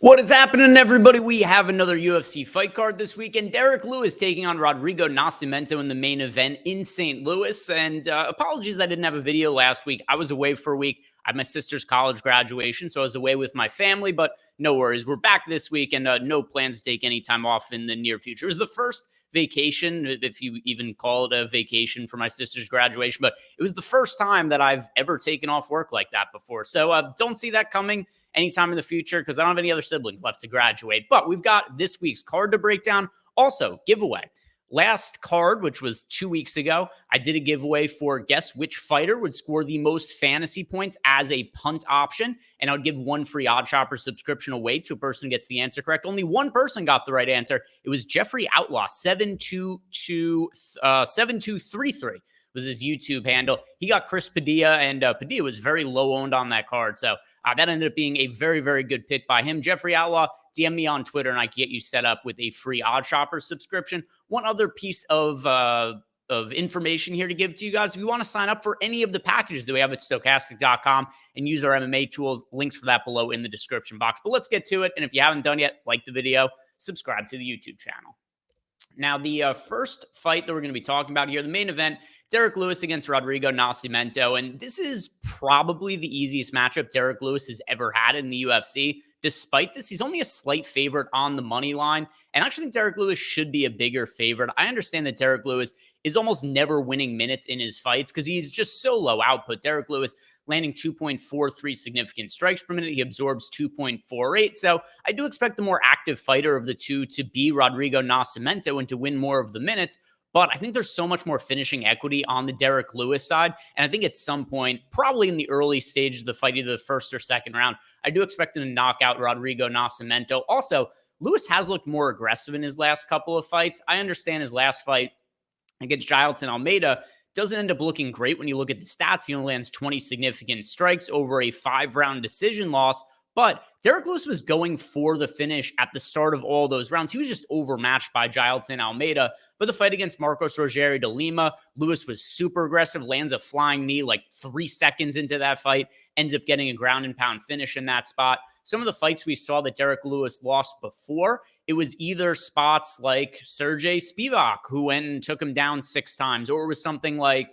What is happening, everybody? We have another UFC fight card this weekend. Derek Lewis taking on Rodrigo Nascimento in the main event in St. Louis. And apologies I didn't have a video last week. I was away for a week. I had my sister's college graduation, so I was away with my family. But no worries. We're back this week and no plans to take any time off in the near future. It was the first vacation, if you even call it a vacation, for my sister's graduation, but it was the first time that I've ever taken off work like that before. So don't see that coming anytime in the future because I don't have any other siblings left to graduate. But we've got this week's card to break down. Also, giveaway. Last card, which was 2 weeks ago, I did a giveaway for guess which fighter would score the most fantasy points as a punt option, and I would give one free OddsShopper subscription away to a person who gets the answer correct. Only one person got the right answer. It was Jeffrey Outlaw, 7233 was his YouTube handle. He got Chris Padilla, and Padilla was very low owned on that card, so that ended up being a very, very good pick by him. Jeffrey Outlaw, DM me on Twitter, and I can get you set up with a free OddsShopper subscription. One other piece of information here to give to you guys. If you want to sign up for any of the packages that we have at Stokastic.com and use our MMA tools, links for that below in the description box. But let's get to it. And if you haven't done yet, like the video, subscribe to the YouTube channel. Now, the first fight that we're going to be talking about here, the main event, Derek Lewis against Rodrigo Nascimento. And this is probably the easiest matchup Derek Lewis has ever had in the UFC. Despite this, he's only a slight favorite on the money line. And I actually think Derek Lewis should be a bigger favorite. I understand that Derek Lewis is almost never winning minutes in his fights because he's just so low output. Derek Lewis landing 2.43 significant strikes per minute. He absorbs 2.48. So I do expect the more active fighter of the two to be Rodrigo Nascimento and to win more of the minutes. But I think there's so much more finishing equity on the Derek Lewis side. And I think at some point, probably in the early stage of the fight, either the first or second round, I do expect him to knock out Rodrigo Nascimento. Also, Lewis has looked more aggressive in his last couple of fights. I understand his last fight against Jailton Almeida doesn't end up looking great when you look at the stats. He only lands 20 significant strikes over a 5-round decision loss. But Derek Lewis was going for the finish at the start of all those rounds. He was just overmatched by Jailton Almeida. But the fight against Marcos Rogério de Lima, Lewis was super aggressive, lands a flying knee like 3 seconds into that fight, ends up getting a ground and pound finish in that spot. Some of the fights we saw that Derek Lewis lost before, it was either spots like Sergey Spivak, who went and took him down 6 times, or it was something like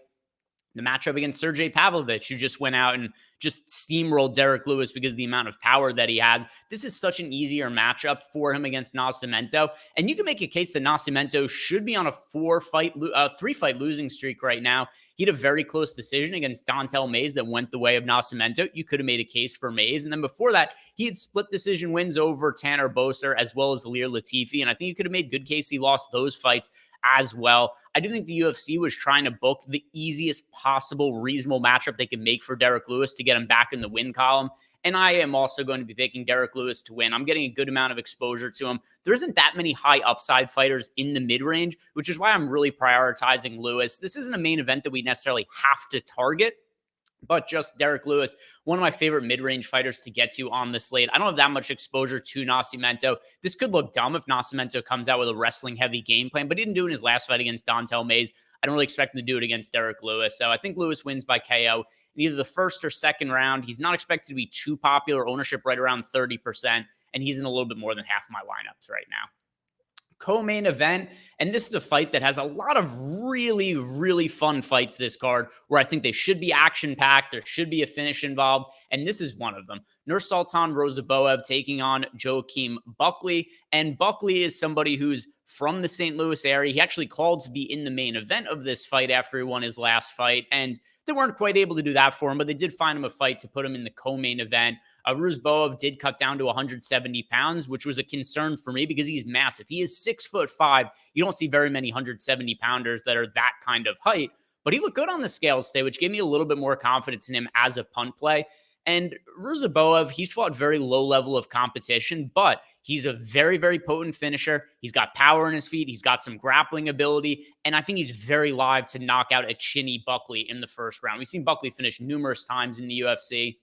the matchup against Sergey Pavlovich, who just went out and just steamrolled Derek Lewis because of the amount of power that he has. This is such an easier matchup for him against Nascimento. And you can make a case that Nascimento should be on a 3-fight losing streak right now. He had a very close decision against Dontel Mays that went the way of Nascimento. You could have made a case for Mays. And then before that, he had split decision wins over Tanner Boser as well as Ilir Latifi. And I think you could have made good case he lost those fights as well. I do think the UFC was trying to book the easiest possible reasonable matchup they could make for Derek Lewis to get him back in the win column. And I am also going to be picking Derek Lewis to win. I'm getting a good amount of exposure to him. There isn't that many high upside fighters in the mid-range, which is why I'm really prioritizing Lewis. This isn't a main event that we necessarily have to target, but just Derek Lewis, one of my favorite mid-range fighters to get to on the slate. I don't have that much exposure to Nascimento. This could look dumb if Nascimento comes out with a wrestling-heavy game plan, but he didn't do it in his last fight against Dontel Mays. I don't really expect him to do it against Derek Lewis. So I think Lewis wins by KO in either the first or second round. He's not expected to be too popular. Ownership right around 30%, and he's in a little bit more than half my lineups right now. Co-main event, and this is a fight that has a lot of really, really fun fights this card where I think they should be action-packed, there should be a finish involved, and this is one of them. Nursultan Rozboev taking on Joaquim Buckley, and Buckley is somebody who's from the St. Louis area. He actually called to be in the main event of this fight after he won his last fight, and they weren't quite able to do that for him, but they did find him a fight to put him in the co-main event. Rozboev did cut down to 170 pounds, which was a concern for me because he's massive. He is 6'5". You don't see very many 170 pounders that are that kind of height, but he looked good on the scales today, which gave me a little bit more confidence in him as a punt play. And Rozboev, he's fought very low level of competition, but he's a very, very potent finisher. He's got power in his feet. He's got some grappling ability. And I think he's very live to knock out a chinny Buckley in the first round. We've seen Buckley finish numerous times in the UFC.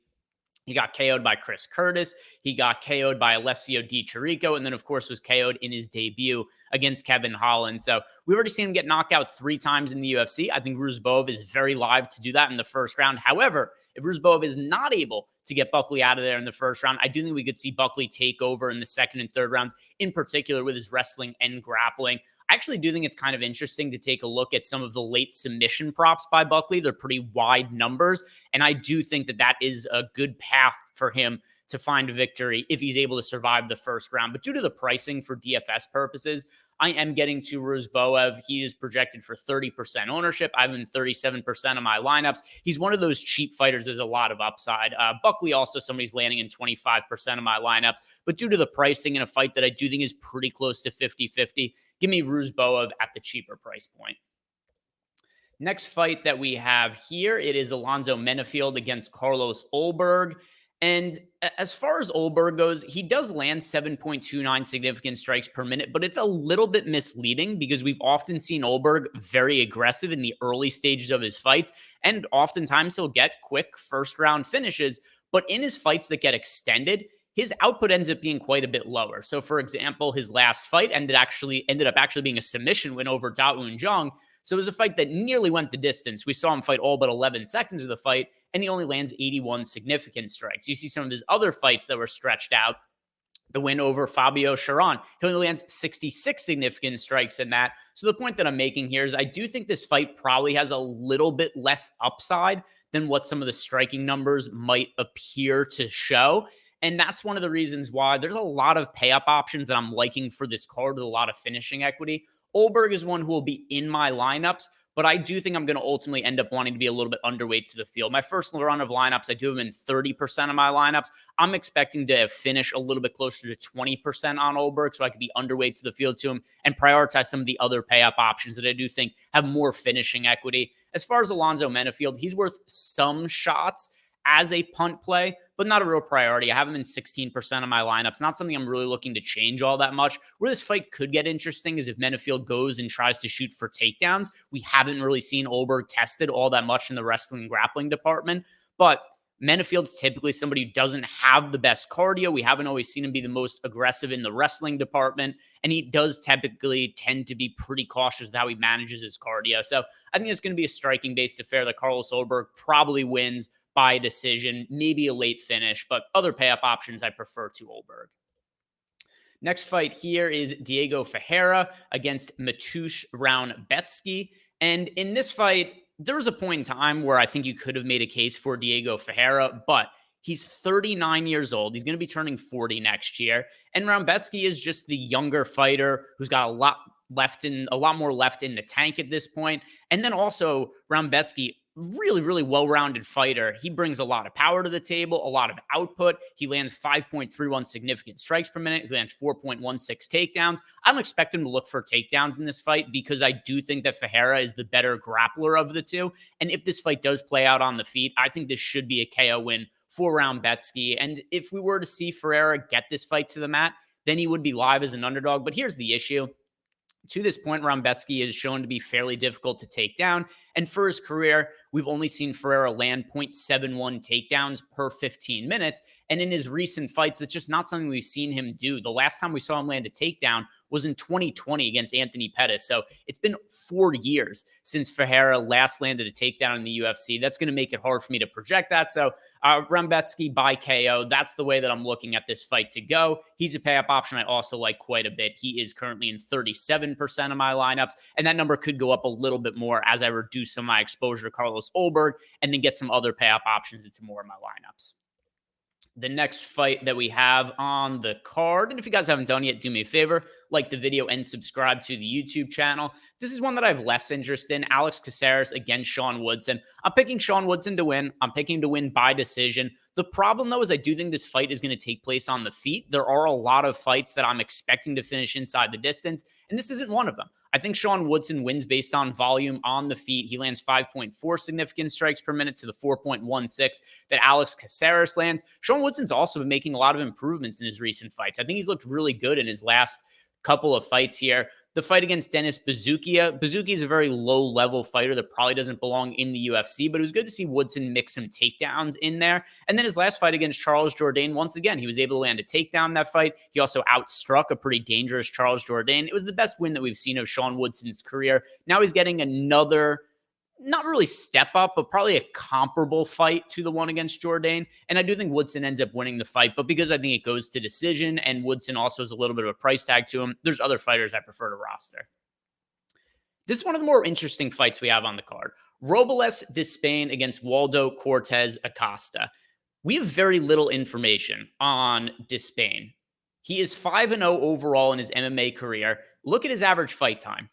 He got KO'd by Chris Curtis. He got KO'd by Alessio Di Chirico. And then, of course, was KO'd in his debut against Kevin Holland. So we've already seen him get knocked out 3 times in the UFC. I think Rozboev is very live to do that in the first round. However, If Rozboev is not able to get Buckley out of there in the first round, I do think we could see Buckley take over in the second and third rounds, in particular with his wrestling and grappling. I actually do think it's kind of interesting to take a look at some of the late submission props by Buckley. They're pretty wide numbers, and I do think that that is a good path for him to find a victory if he's able to survive the first round. But due to the pricing for DFS purposes, I am getting to Rozboev. He is projected for 30% ownership. I have him in 37% of my lineups. He's one of those cheap fighters. There's a lot of upside. Buckley also somebody's landing in 25% of my lineups. But due to the pricing in a fight that I do think is pretty close to 50-50, give me Rozboev at the cheaper price point. Next fight that we have here, it is Alonzo Mensafield against Carlos Olberg. And as far as Olberg goes, he does land 7.29 significant strikes per minute, but it's a little bit misleading because we've often seen Olberg very aggressive in the early stages of his fights, and oftentimes he'll get quick first-round finishes. But in his fights that get extended, his output ends up being quite a bit lower. So, for example, his last fight ended up being a submission win over Da Un Jung. So it was a fight that nearly went the distance. We saw him fight all but 11 seconds of the fight, and he only lands 81 significant strikes. You see some of his other fights that were stretched out. The win over Fabio Sharon, he only lands 66 significant strikes in that. So the point that I'm making here is I do think this fight probably has a little bit less upside than what some of the striking numbers might appear to show. And that's one of the reasons why there's a lot of pay-up options that I'm liking for this card with a lot of finishing equity. Olberg is one who will be in my lineups, but I do think I'm going to ultimately end up wanting to be a little bit underweight to the field. My first run of lineups, I do have him in 30% of my lineups. I'm expecting to finish a little bit closer to 20% on Olberg, so I could be underweight to the field to him and prioritize some of the other pay-up options that I do think have more finishing equity. As far as Alonzo Mensafield, he's worth some shots as a punt play, but not a real priority. I have him in 16% of my lineups. Not something I'm really looking to change all that much. Where this fight could get interesting is if Mensafield goes and tries to shoot for takedowns. We haven't really seen Olberg tested all that much in the wrestling and grappling department, but Menafield's typically somebody who doesn't have the best cardio. We haven't always seen him be the most aggressive in the wrestling department, and he does typically tend to be pretty cautious with how he manages his cardio. So I think it's going to be a striking-based affair that Carlos Olberg probably wins by decision, maybe a late finish, but other pay-up options I prefer to Olberg. Next fight here is Diego Ferreira against Mateusz Raunbecki. And in this fight, there was a point in time where I think you could have made a case for Diego Ferreira, but he's 39 years old. He's going to be turning 40 next year. And Raunbecki is just the younger fighter who's got a lot more left in the tank at this point. And then also Raunbecki, really well-rounded fighter. He brings a lot of power to the table, a lot of output. He lands 5.31 significant strikes per minute. He lands 4.16 takedowns. I don't expect him to look for takedowns in this fight because I do think that Ferreira is the better grappler of the two. And if this fight does play out on the feet, I think this should be a KO win for Raunbecki. And if we were to see Ferreira get this fight to the mat, then he would be live as an underdog. But here's the issue. To this point, Raunbecki is shown to be fairly difficult to take down. And for his career, we've only seen Ferreira land 0.71 takedowns per 15 minutes. And in his recent fights, that's just not something we've seen him do. The last time we saw him land a takedown was in 2020 against Anthony Pettis. So it's been 4 years since Ferreira last landed a takedown in the UFC. That's going to make it hard for me to project that. So Raunbecki by KO, that's the way that I'm looking at this fight to go. He's a pay-up option I also like quite a bit. He is currently in 37% of my lineups, and that number could go up a little bit more as I reduce some of my exposure to Carlos Olberg and then get some other pay-up options into more of my lineups. The next fight that we have on the card, and if you guys haven't done yet, do me a favor, like the video and subscribe to the YouTube channel. This is one that I have less interest in. Alex Caceres against Sean Woodson. I'm picking Sean Woodson to win. I'm picking him to win by decision. The problem, though, is I do think this fight is going to take place on the feet. There are a lot of fights that I'm expecting to finish inside the distance, and this isn't one of them. I think Sean Woodson wins based on volume on the feet. He lands 5.4 significant strikes per minute to the 4.16 that Alex Caceres lands. Sean Woodson's also been making a lot of improvements in his recent fights. I think he's looked really good in his last couple of fights here. The fight against Dennis Buzukja. Buzukja is a very low-level fighter that probably doesn't belong in the UFC, but it was good to see Woodson mix some takedowns in there. And then his last fight against Charles Jourdain, once again, he was able to land a takedown in that fight. He also outstruck a pretty dangerous Charles Jourdain. It was the best win that we've seen of Sean Woodson's career. Now he's getting another not really step up, but probably a comparable fight to the one against Jourdain. And I do think Woodson ends up winning the fight, but because I think it goes to decision and Woodson also has a little bit of a price tag to him, there's other fighters I prefer to roster. This is one of the more interesting fights we have on the card. Robles Despain against Waldo Cortez Acosta. We have very little information on Despain. He is 5-0 overall in his MMA career. Look at his average fight time.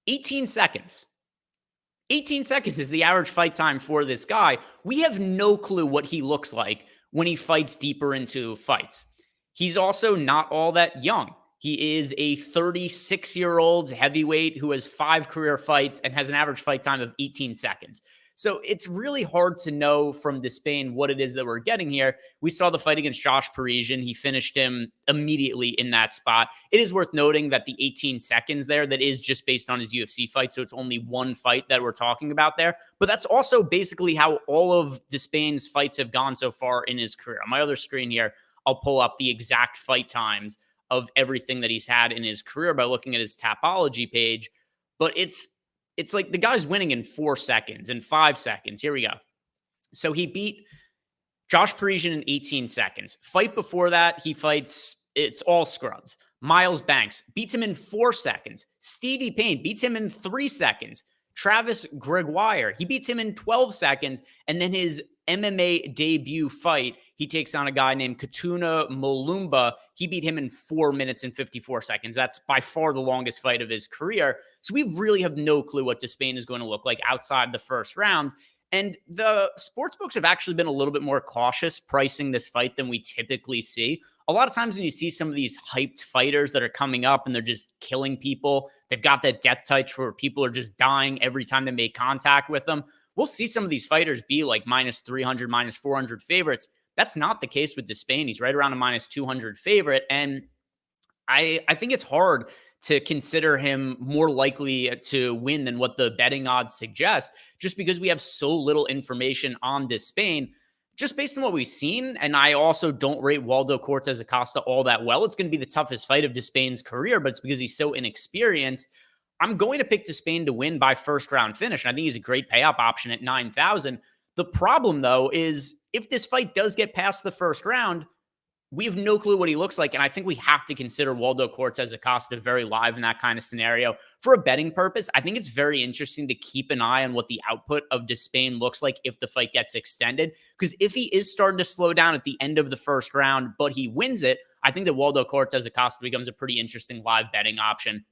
18 seconds. 18 seconds is the average fight time for this guy. We have no clue what he looks like when he fights deeper into fights. He's also not all that young. He is a 36-year-old heavyweight who has 5 career fights and has an average fight time of 18 seconds. So it's really hard to know from Despain what it is that we're getting here. We saw the fight against Josh Parisian. He finished him immediately in that spot. It is worth noting that the 18 seconds there, that is just based on his UFC fight. So it's only one fight that we're talking about there. But that's also basically how all of Despain's fights have gone so far in his career. On my other screen here, I'll pull up the exact fight times of everything that he's had in his career by looking at his Tapology page. But it's like the guy's winning in 4 seconds and 5 seconds. Here we go. So he beat Josh Parisian in 18 seconds. Fight before that, he fights, it's all scrubs. Miles Banks beats him in 4 seconds. Stevie Payne beats him in 3 seconds. Travis Gregoire, he beats him in 12 seconds. And then his MMA debut fight, he takes on a guy named Katuna Molumba. He beat him in 4 minutes and 54 seconds. That's by far the longest fight of his career. So we really have no clue what Despain is going to look like outside the first round. And the sportsbooks have actually been a little bit more cautious pricing this fight than we typically see. A lot of times when you see some of these hyped fighters that are coming up and they're just killing people, they've got that death touch where people are just dying every time they make contact with them. We'll see some of these fighters be like minus 300, minus 400 favorites. That's not the case with Despain. He's right around a minus 200 favorite. And I think it's hard to consider him more likely to win than what the betting odds suggest, just because we have so little information on Despain, just based on what we've seen. And I also don't rate Waldo Cortez Acosta all that well. It's going to be the toughest fight of Despain's career, but it's because he's so inexperienced. I'm going to pick Despain to win by first round finish. And I think he's a great payout option at 9,000. The problem, though, is if this fight does get past the first round, we have no clue what he looks like. And I think we have to consider Waldo Cortez Acosta very live in that kind of scenario. For a betting purpose, I think it's very interesting to keep an eye on what the output of Despain looks like if the fight gets extended. Because if he is starting to slow down at the end of the first round, but he wins it, I think that Waldo Cortez Acosta becomes a pretty interesting live betting option.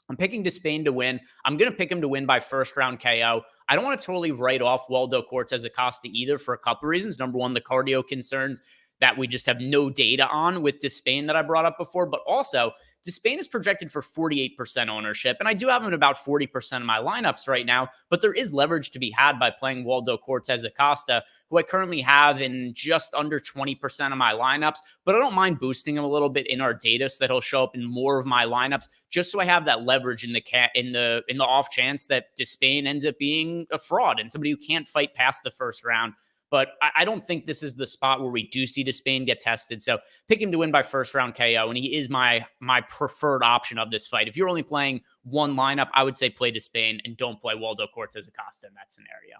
I'm picking Despain to win. I'm going to pick him to win by first round KO. I don't want to totally write off Waldo Cortez Acosta either for a couple of reasons. Number one, the cardio concerns that we just have no data on with Despain that I brought up before. But also, Despain is projected for 48% ownership. And I do have him at about 40% of my lineups right now. But there is leverage to be had by playing Waldo Cortez Acosta, who I currently have in just under 20% of my lineups. But I don't mind boosting him a little bit in our data so that he'll show up in more of my lineups, just so I have that leverage in the off chance that Despain ends up being a fraud and somebody who can't fight past the first round. But I don't think this is the spot where we do see Despain get tested. So pick him to win by first round KO, and he is my preferred option of this fight. If you're only playing one lineup, I would say play Despain and don't play Waldo Cortez Acosta in that scenario.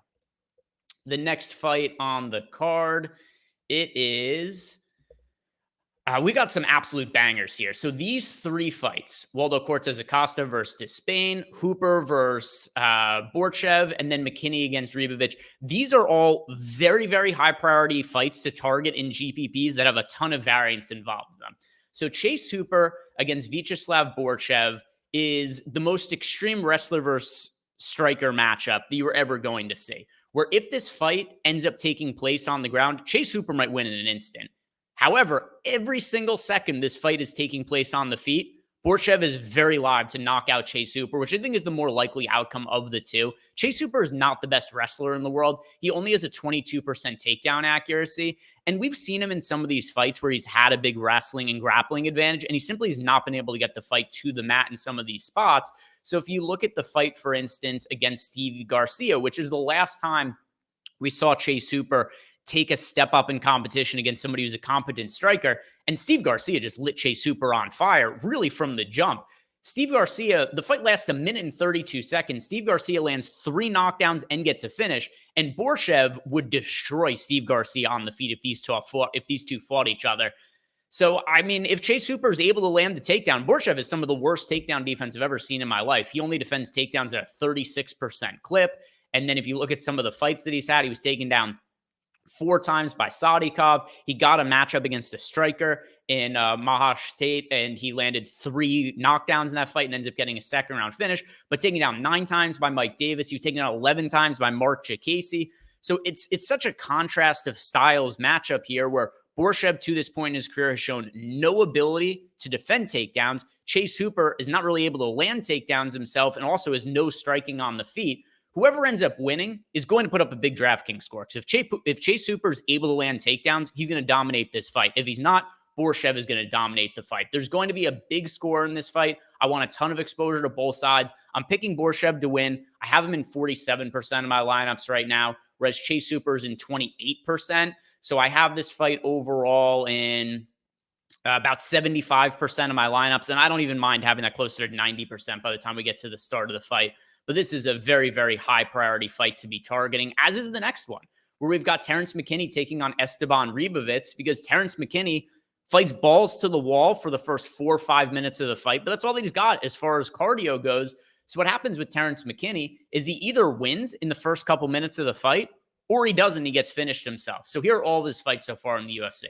The next fight on the card, it is... we got some absolute bangers here. So these 3 fights, Waldo Cortez Acosta versus Despain, Hooper versus Borchev, and then McKenna against Rybovic. These are all very, very high priority fights to target in GPPs that have a ton of variance involved in them. So Chase Hooper against Vyacheslav Borchev is the most extreme wrestler versus striker matchup that you were ever going to see. Where if this fight ends up taking place on the ground, Chase Hooper might win in an instant. However, every single second this fight is taking place on the feet, Borchev is very live to knock out Chase Hooper, which I think is the more likely outcome of the two. Chase Hooper is not the best wrestler in the world. He only has a 22% takedown accuracy, and we've seen him in some of these fights where he's had a big wrestling and grappling advantage, and he simply has not been able to get the fight to the mat in some of these spots. So if you look at the fight, for instance, against Steve Garcia, which is the last time we saw Chase Hooper take a step up in competition against somebody who's a competent striker. And Steve Garcia just lit Chase Hooper on fire, really from the jump. Steve Garcia, the fight lasts 1 minute and 32 seconds. Steve Garcia lands 3 knockdowns and gets a finish. And Borchev would destroy Steve Garcia on the feet if these two fought each other. So, I mean, if Chase Hooper is able to land the takedown, Borchev is some of the worst takedown defense I've ever seen in my life. He only defends takedowns at a 36% clip. And then if you look at some of the fights that he's had, he was taken down 4 times by Sadikov. He got a matchup against a striker in Mahash Tate, and he landed 3 knockdowns in that fight and ends up getting a second-round finish, but taken down 9 times by Mike Davis. He was taken down 11 times by Mark Jacasey. So it's such a contrast of styles matchup here where Borchev, to this point in his career, has shown no ability to defend takedowns. Chase Hooper is not really able to land takedowns himself and also has no striking on the feet. Whoever ends up winning is going to put up a big DraftKings score. Because if Chase Hooper is able to land takedowns, he's going to dominate this fight. If he's not, Borchev is going to dominate the fight. There's going to be a big score in this fight. I want a ton of exposure to both sides. I'm picking Borchev to win. I have him in 47% of my lineups right now, whereas Chase Hooper is in 28%. So I have this fight overall in about 75% of my lineups, and I don't even mind having that closer to 90% by the time we get to the start of the fight. But this is a very, very high priority fight to be targeting, as is the next one, where we've got Terrence McKinney taking on Esteban Ribovitz, because Terrence McKinney fights balls to the wall for the first 4 or 5 minutes of the fight, but that's all he's got as far as cardio goes. So what happens with Terrence McKinney is he either wins in the first couple minutes of the fight, or he doesn't, he gets finished himself. So here are all of his fights so far in the UFC.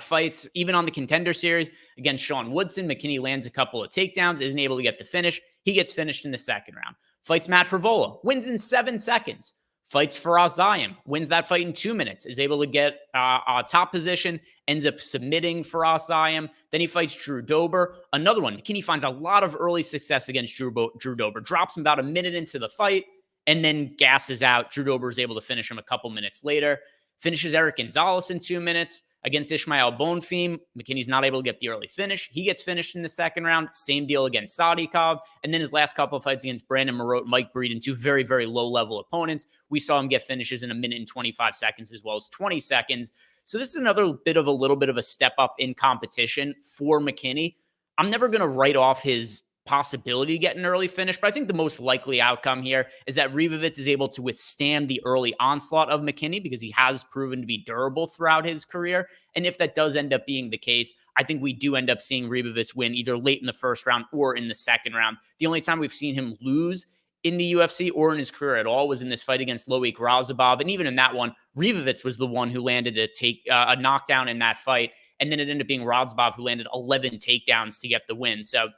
Fights, even on the Contender Series, against Sean Woodson, McKinney lands a couple of takedowns, isn't able to get the finish. He gets finished in the second round. Fights Matt Frevola, wins in 7 seconds. Fights Faraz Zayem, wins that fight in 2 minutes, is able to get a top position, ends up submitting Faraz Zayem. Then he fights Drew Dober, another one. McKinney finds a lot of early success against Drew Dober, drops him about a minute into the fight, and then gasses out. Drew Dober is able to finish him a couple minutes later. Finishes Eric Gonzalez in 2 minutes. Against Ismael Bonfim, McKinney's not able to get the early finish. He gets finished in the second round. Same deal against Sadikov. And then his last couple of fights against Brandon Marotte, Mike Breeden, 2 very, very low-level opponents. We saw him get finishes in 1 minute and 25 seconds as well as 20 seconds. So this is another little bit of a step up in competition for McKinney. I'm never going to write off his possibility to get an early finish, but I think the most likely outcome here is that Ribovitz is able to withstand the early onslaught of McKinney because he has proven to be durable throughout his career. And if that does end up being the case, I think we do end up seeing Ribovitz win either late in the first round or in the second round. The only time we've seen him lose in the UFC or in his career at all was in this fight against Loic Rozboev. And even in that one, Ribovitz was the one who landed a knockdown in that fight. And then it ended up being Rozboev who landed 11 takedowns to get the win. So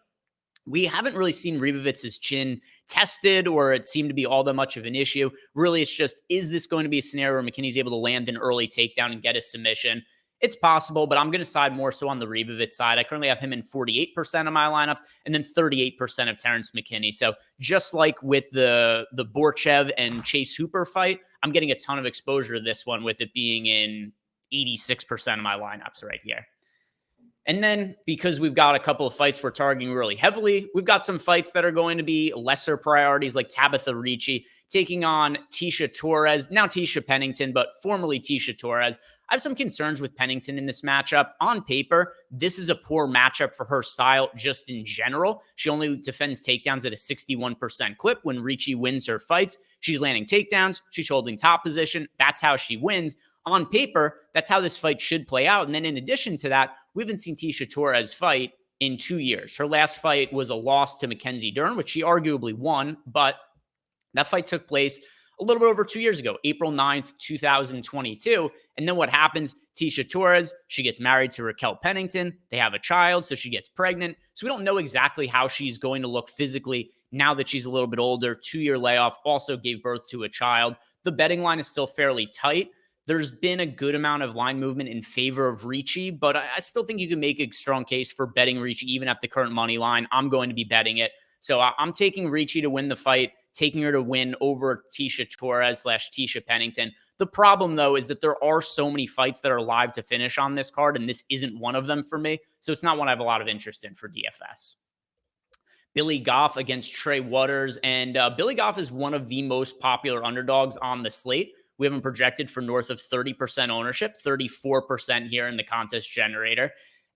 we haven't really seen Ribovitz's chin tested, or it seemed to be all that much of an issue. Really, it's just, is this going to be a scenario where McKinney's able to land an early takedown and get a submission? It's possible, but I'm going to side more so on the Ribovitz side. I currently have him in 48% of my lineups and then 38% of Terrence McKinney. So just like with the Borchev and Chase Hooper fight, I'm getting a ton of exposure to this one with it being in 86% of my lineups right here. And then because we've got a couple of fights we're targeting really heavily, we've got some fights that are going to be lesser priorities, like Tabitha Ricci taking on Tecia Torres, now Tecia Pennington, but formerly Tecia Torres. I have some concerns with Pennington in this matchup. On paper, this is a poor matchup for her style just in general. She only defends takedowns at a 61% clip when Ricci wins her fights. She's landing takedowns. She's holding top position. That's how she wins. On paper, that's how this fight should play out. And then in addition to that, we haven't seen Tecia Torres fight in 2 years. Her last fight was a loss to Mackenzie Dern, which she arguably won, but that fight took place a little bit over 2 years ago, April 9th, 2022. And then what happens? Tecia Torres, she gets married to Raquel Pennington. They have a child, so she gets pregnant. So we don't know exactly how she's going to look physically now that she's a little bit older. 2-year layoff, also gave birth to a child. The betting line is still fairly tight. There's been a good amount of line movement in favor of Ricci, but I still think you can make a strong case for betting Ricci even at the current money line. I'm going to be betting it. So I'm taking Ricci to win the fight, taking her to win over Tecia Torres / Tecia Pennington. The problem, though, is that there are so many fights that are live to finish on this card, and this isn't one of them for me. So it's not one I have a lot of interest in for DFS. Billy Goff against Trey Waters, and Billy Goff is one of the most popular underdogs on the slate. We have him projected for north of 30% ownership, 34% here in the contest generator.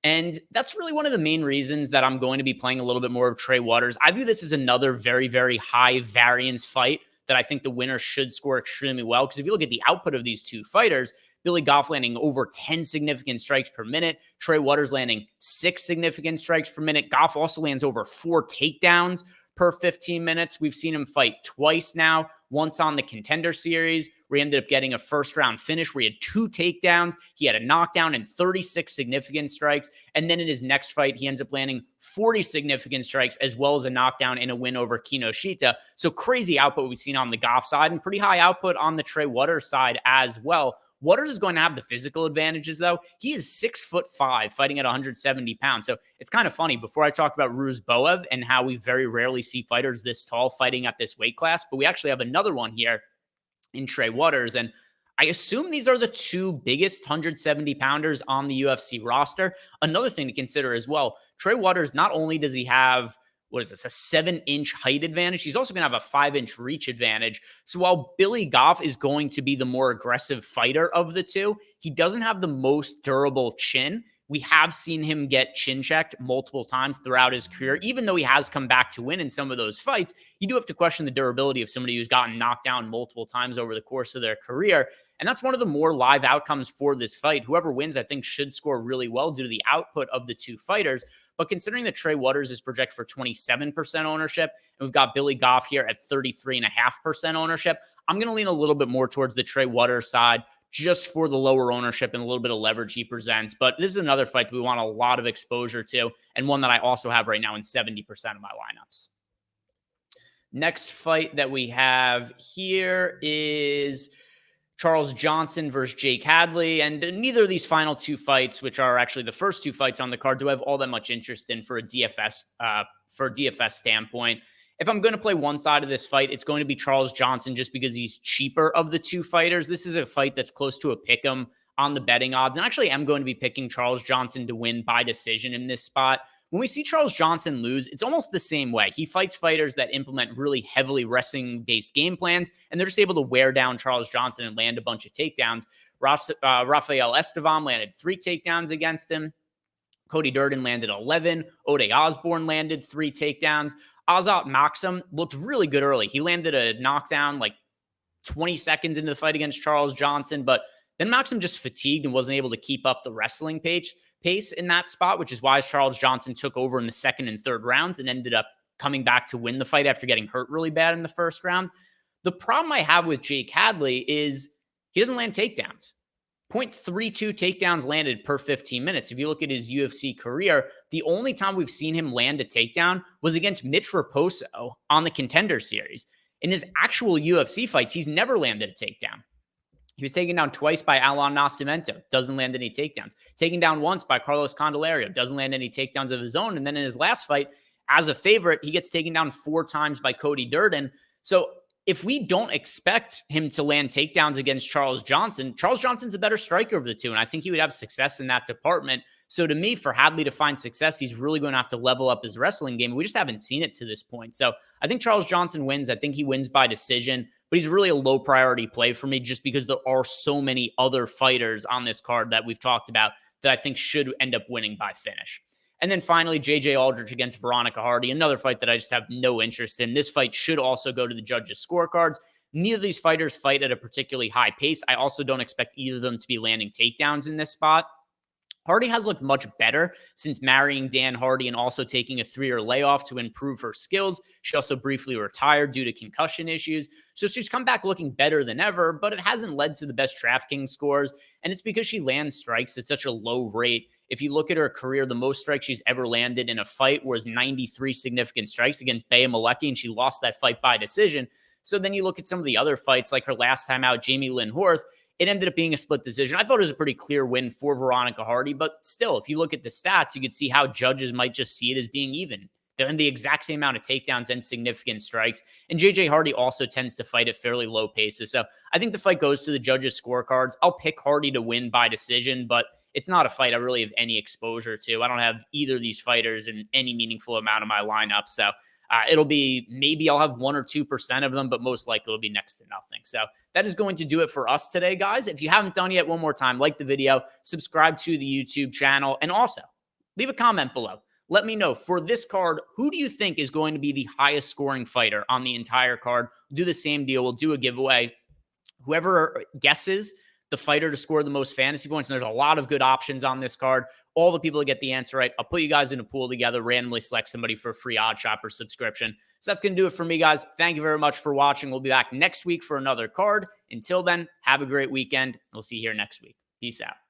And that's really one of the main reasons that I'm going to be playing a little bit more of Trey Waters. I view this as another very, very high variance fight that I think the winner should score extremely well. Because if you look at the output of these two fighters, Billy Goff landing over 10 significant strikes per minute, Trey Waters landing 6 significant strikes per minute. Goff also lands over 4 takedowns per 15 minutes. We've seen him fight twice now, once on the Contender Series, where he ended up getting a first-round finish where he had 2 takedowns. He had a knockdown and 36 significant strikes. And then in his next fight, he ends up landing 40 significant strikes, as well as a knockdown in a win over Kinoshita. So crazy output we've seen on the Goff side, and pretty high output on the Trey Waters side as well. Waters is going to have the physical advantages, though. He is 6'5", fighting at 170 pounds. So it's kind of funny. Before I talked about Rozboev and how we very rarely see fighters this tall fighting at this weight class, but we actually have another one here in Trey Waters. And I assume these are the 2 biggest 170-pounders on the UFC roster. Another thing to consider as well, Trey Waters, not only does he have a 7-inch height advantage, he's also going to have a 5-inch reach advantage. So while Billy Goff is going to be the more aggressive fighter of the two, he doesn't have the most durable chin. We have seen him get chin checked multiple times throughout his career. Even though he has come back to win in some of those fights, you do have to question the durability of somebody who's gotten knocked down multiple times over the course of their career. And that's one of the more live outcomes for this fight. Whoever wins, I think, should score really well due to the output of the two fighters. But considering that Trey Waters is projected for 27% ownership, and we've got Billy Goff here at 33.5% ownership, I'm going to lean a little bit more towards the Trey Waters side, just for the lower ownership and a little bit of leverage he presents. But this is another fight that we want a lot of exposure to, and one that I also have right now in 70% of my lineups. Next fight that we have here is Charles Johnson versus Jake Hadley. And neither of these final 2 fights, which are actually the first 2 fights on the card, do I have all that much interest in for a DFS standpoint. If I'm going to play one side of this fight, it's going to be Charles Johnson just because he's cheaper of the 2 fighters. This is a fight that's close to a pick'em on the betting odds. And actually, I'm going to be picking Charles Johnson to win by decision in this spot. When we see Charles Johnson lose, it's almost the same way. He fights fighters that implement really heavily wrestling-based game plans, and they're just able to wear down Charles Johnson and land a bunch of takedowns. Rafael Estevam landed 3 takedowns against him. Cody Durden landed 11. Ode Osborne landed 3 takedowns. Azat Maxim looked really good early. He landed a knockdown like 20 seconds into the fight against Charles Johnson, but then Maxim just fatigued and wasn't able to keep up the wrestling pace in that spot, which is why Charles Johnson took over in the 2nd and 3rd rounds and ended up coming back to win the fight after getting hurt really bad in the 1st round. The problem I have with Jake Hadley is he doesn't land takedowns. 0.32 takedowns landed per 15 minutes. If you look at his UFC career, the only time we've seen him land a takedown was against Mitch Raposo on the Contender Series. In his actual UFC fights, he's never landed a takedown. He was taken down twice by Alan Nascimento, doesn't land any takedowns. Taken down once by Carlos Candelario, doesn't land any takedowns of his own. And then in his last fight, as a favorite, he gets taken down 4 times by Cody Durden. So if we don't expect him to land takedowns against Charles Johnson's a better striker of the two, and I think he would have success in that department. So to me, for Hadley to find success, he's really going to have to level up his wrestling game. We just haven't seen it to this point. So I think Charles Johnson wins. I think he wins by decision, but he's really a low priority play for me just because there are so many other fighters on this card that we've talked about that I think should end up winning by finish. And then finally, J.J. Aldrich against Veronica Hardy, another fight that I just have no interest in. This fight should also go to the judges' scorecards. Neither of these fighters fight at a particularly high pace. I also don't expect either of them to be landing takedowns in this spot. Hardy has looked much better since marrying Dan Hardy and also taking a 3-year layoff to improve her skills. She also briefly retired due to concussion issues. So she's come back looking better than ever, but it hasn't led to the best DraftKings scores. And it's because she lands strikes at such a low rate. If you look at her career, the most strikes she's ever landed in a fight was 93 significant strikes against Bea Malecki, and she lost that fight by decision. So then you look at some of the other fights, like her last time out, Jamie Lynn Horth, it ended up being a split decision. I thought it was a pretty clear win for Veronica Hardy, but still, if you look at the stats, you could see how judges might just see it as being even. They're in the exact same amount of takedowns and significant strikes. And JJ Hardy also tends to fight at fairly low paces. So I think the fight goes to the judges' scorecards. I'll pick Hardy to win by decision, but it's not a fight I really have any exposure to. I don't have either of these fighters in any meaningful amount of my lineup. So it'll be maybe I'll have 1 or 2% of them, but most likely it'll be next to nothing. So that is going to do it for us today, guys. If you haven't done yet, one more time, like the video, subscribe to the YouTube channel, and also leave a comment below. Let me know, for this card, who do you think is going to be the highest scoring fighter on the entire card? We'll do the same deal. We'll do a giveaway. Whoever guesses the fighter to score the most fantasy points, and there's a lot of good options on this card. All the people that get the answer right, I'll put you guys in a pool together, randomly select somebody for a free Odd Shopper subscription. So that's going to do it for me, guys. Thank you very much for watching. We'll be back next week for another card. Until then, have a great weekend. We'll see you here next week. Peace out.